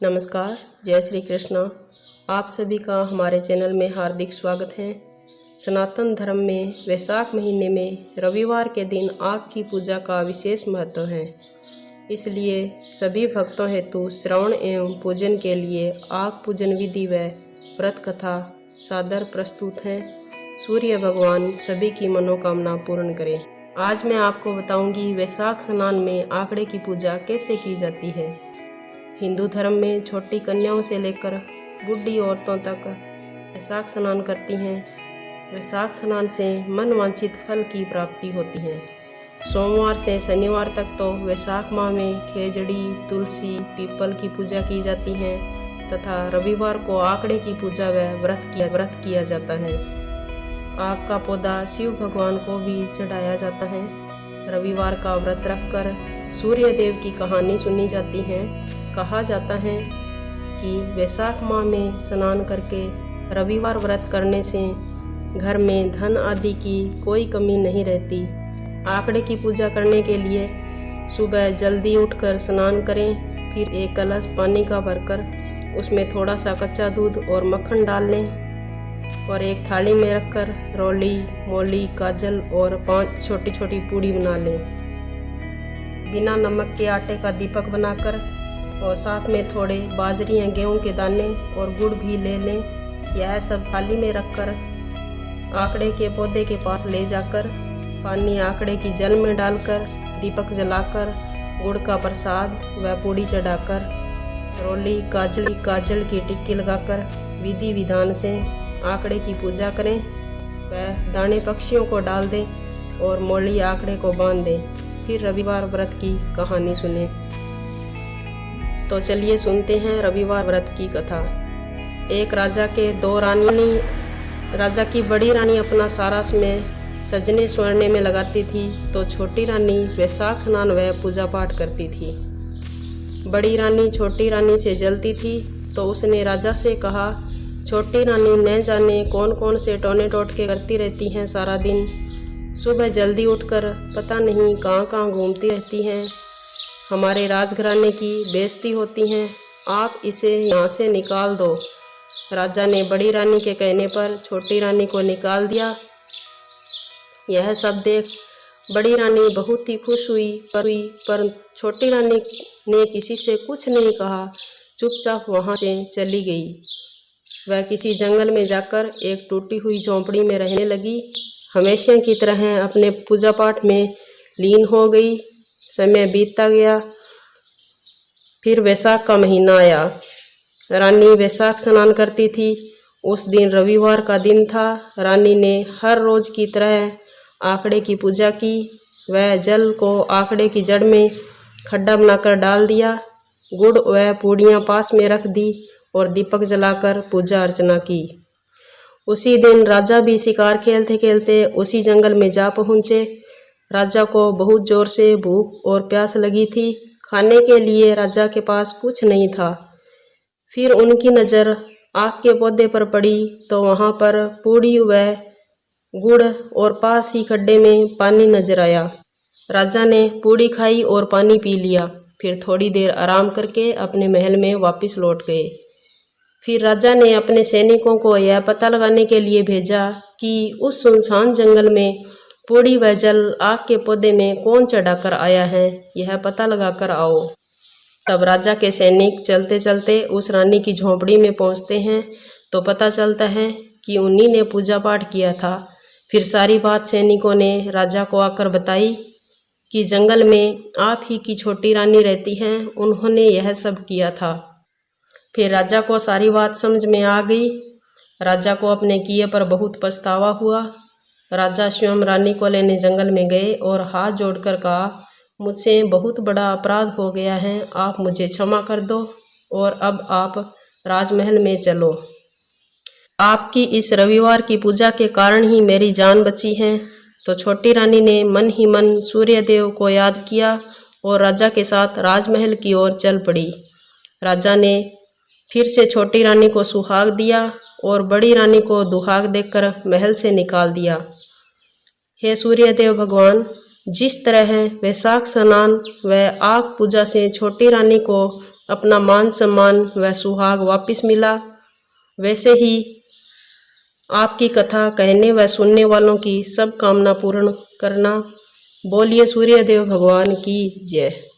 नमस्कार, जय श्री कृष्ण। आप सभी का हमारे चैनल में हार्दिक स्वागत है। सनातन धर्म में वैशाख महीने में रविवार के दिन आग की पूजा का विशेष महत्व है। इसलिए सभी भक्तों हेतु श्रवण एवं पूजन के लिए आग पूजन विधि व व्रत कथा सादर प्रस्तुत है। सूर्य भगवान सभी की मनोकामना पूर्ण करें। आज मैं आपको बताऊंगी वैशाख स्नान में आंकड़े की पूजा कैसे की जाती है। हिंदू धर्म में छोटी कन्याओं से लेकर बूढ़ी औरतों तक वैशाख स्नान करती हैं। वैशाख स्नान से मन वांछित फल की प्राप्ति होती है। सोमवार से शनिवार तक तो वैशाख माह में खेजड़ी, तुलसी, पीपल की पूजा की जाती है तथा रविवार को आंकड़े की पूजा व व्रत किया जाता है। आग का पौधा शिव भगवान को भी चढ़ाया जाता है। रविवार का व्रत रखकर सूर्य देव की कहानी सुनी जाती है। कहा जाता है कि वैशाख माह में स्नान करके रविवार व्रत करने से घर में धन आदि की कोई कमी नहीं रहती। आंकड़े की पूजा करने के लिए सुबह जल्दी उठकर स्नान करें। फिर एक कलश पानी का भरकर उसमें थोड़ा सा कच्चा दूध और मक्खन डाल लें और एक थाली में रखकर रोली, मोली, काजल और 5 छोटी छोटी पूड़ी बना लें। बिना नमक के आटे का दीपक बनाकर और साथ में थोड़े बाजरी या गेहूं के दाने और गुड़ भी ले लें। यह सब थाली में रखकर आंकड़े के पौधे के पास ले जाकर पानी आंकड़े की जल में डालकर दीपक जलाकर गुड़ का प्रसाद व पूड़ी चढ़ाकर रोली, काजल की टिक्की लगाकर विधि विधान से आंकड़े की पूजा करें। वह दाने पक्षियों को डाल दें और मोली आंकड़े को बांध दें। फिर रविवार व्रत की कहानी सुने। तो चलिए सुनते हैं रविवार व्रत की कथा। एक राजा के 2 रानी। राजा की बड़ी रानी अपना सारा समय सजने संवरने में लगाती थी तो छोटी रानी वैशाख स्नान व पूजा पाठ करती थी। बड़ी रानी छोटी रानी से जलती थी तो उसने राजा से कहा, छोटी रानी न जाने कौन कौन से टोने टोटके करती रहती हैं सारा दिन। सुबह जल्दी उठकर पता नहीं कहाँ कहाँ घूमती रहती हैं। हमारे राजघराने की बेइज्जती होती है। आप इसे यहाँ से निकाल दो। राजा ने बड़ी रानी के कहने पर छोटी रानी को निकाल दिया। यह सब देख बड़ी रानी बहुत ही खुश हुई पर छोटी रानी ने किसी से कुछ नहीं कहा, चुपचाप वहाँ से चली गई। वह किसी जंगल में जाकर एक टूटी हुई झोंपड़ी में रहने लगी। हमेशा की तरह अपने पूजा पाठ में लीन हो गई। समय बीतता गया। फिर वैशाख का महीना आया। रानी वैशाख स्नान करती थी। उस दिन रविवार का दिन था। रानी ने हर रोज की तरह आंकड़े की पूजा की। वह जल को आंकड़े की जड़ में खड्डा बनाकर डाल दिया। गुड़ व पूड़ियाँ पास में रख दी और दीपक जलाकर पूजा अर्चना की। उसी दिन राजा भी शिकार खेलते खेलते उसी जंगल में जा पहुँचे। राजा को बहुत जोर से भूख और प्यास लगी थी। खाने के लिए राजा के पास कुछ नहीं था। फिर उनकी नज़र आग के पौधे पर पड़ी तो वहाँ पर पूड़ी व गुड़ और पास ही खड्डे में पानी नजर आया। राजा ने पूड़ी खाई और पानी पी लिया। फिर थोड़ी देर आराम करके अपने महल में वापस लौट गए। फिर राजा ने अपने सैनिकों को यह पता लगाने के लिए भेजा कि उस सुनसान जंगल में पूड़ी व जल आग के पौधे में कौन चढ़ाकर आया है, यह पता लगाकर आओ। तब राजा के सैनिक चलते चलते उस रानी की झोंपड़ी में पहुंचते हैं तो पता चलता है कि उन्हीं ने पूजा पाठ किया था। फिर सारी बात सैनिकों ने राजा को आकर बताई कि जंगल में आप ही की छोटी रानी रहती हैं, उन्होंने यह सब किया था। फिर राजा को सारी बात समझ में आ गई। राजा को अपने किए पर बहुत पछतावा हुआ। राजा स्वयं रानी को लेने जंगल में गए और हाथ जोड़कर कहा, मुझसे बहुत बड़ा अपराध हो गया है, आप मुझे क्षमा कर दो और अब आप राजमहल में चलो। आपकी इस रविवार की पूजा के कारण ही मेरी जान बची है। तो छोटी रानी ने मन ही मन सूर्य देव को याद किया और राजा के साथ राजमहल की ओर चल पड़ी। राजा ने फिर से छोटी रानी को सुहाग दिया और बड़ी रानी को दुहाग देकर महल से निकाल दिया। हे सूर्यदेव भगवान, जिस तरह वैशाख स्नान व आग पूजा से छोटी रानी को अपना मान सम्मान व सुहाग वापस मिला, वैसे ही आपकी कथा कहने व सुनने वालों की सब कामना पूर्ण करना। बोलिए सूर्यदेव भगवान की जय।